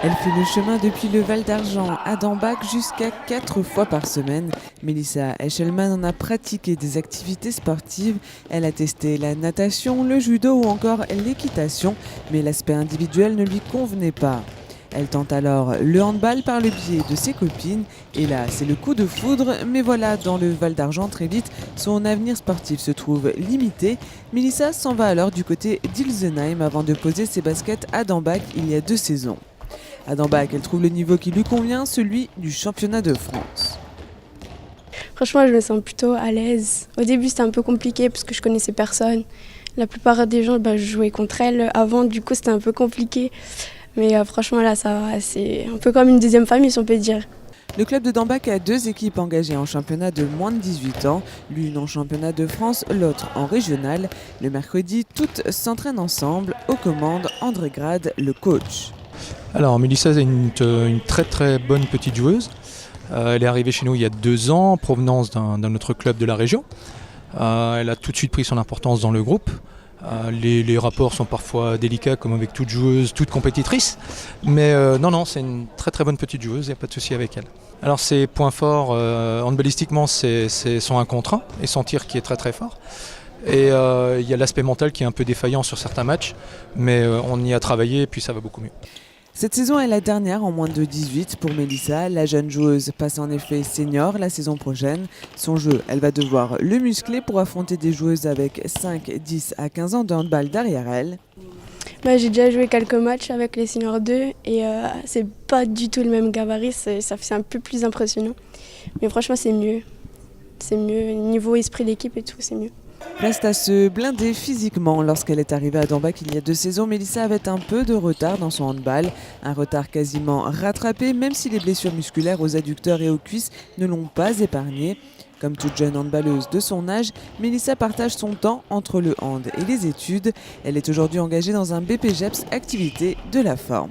Elle fait le chemin depuis le Val d'Argent à Dambach jusqu'à 4 fois par semaine. Mélissa Eschelman en a pratiqué des activités sportives. Elle a testé la natation, le judo ou encore l'équitation, mais l'aspect individuel ne lui convenait pas. Elle tente alors le handball par le biais de ses copines. Et là, c'est le coup de foudre. Mais voilà, dans le Val d'Argent, très vite, son avenir sportif se trouve limité. Mélissa s'en va alors du côté d'Ilsenheim avant de poser ses baskets à Dambach il y a 2 saisons. À Dambach, elle trouve le niveau qui lui convient, celui du championnat de France. Franchement, je me sens plutôt à l'aise. Au début, c'était un peu compliqué parce que je connaissais personne. La plupart des gens, je jouais contre elles. Avant, du coup, c'était un peu compliqué. Mais franchement, là, ça va. C'est un peu comme une deuxième famille, si on peut dire. Le club de Dambach a 2 équipes engagées en championnat de moins de 18 ans, l'une en championnat de France, l'autre en régional. Le mercredi, toutes s'entraînent ensemble. Aux commandes, André Grade, le coach. Alors Mélissa est une très très bonne petite joueuse. Elle est arrivée chez nous il y a 2 ans en provenance d'un autre club de la région. Elle a tout de suite pris son importance dans le groupe. Les rapports sont parfois délicats comme avec toute joueuse, toute compétitrice. Mais non, c'est une très très bonne petite joueuse, il n'y a pas de souci avec elle. Alors ses points forts handballistiquement c'est son 1 contre 1 et son tir qui est très très fort. Et il y a l'aspect mental qui est un peu défaillant sur certains matchs, mais on y a travaillé et puis ça va beaucoup mieux. Cette saison est la dernière en moins de 18 pour Mélissa. La jeune joueuse passe en effet senior la saison prochaine. Son jeu, elle va devoir le muscler pour affronter des joueuses avec 5, 10 à 15 ans de handball derrière elle. J'ai déjà joué quelques matchs avec les seniors 2 et c'est pas du tout le même gabarit, c'est un peu plus impressionnant. Mais franchement, c'est mieux. C'est mieux. Niveau esprit d'équipe et tout, c'est mieux. Reste à se blinder physiquement. Lorsqu'elle est arrivée à Dambach il y a 2 saisons, Mélissa avait un peu de retard dans son handball. Un retard quasiment rattrapé, même si les blessures musculaires aux adducteurs et aux cuisses ne l'ont pas épargnée. Comme toute jeune handballeuse de son âge, Mélissa partage son temps entre le hand et les études. Elle est aujourd'hui engagée dans un BPGEPS, activité de la forme.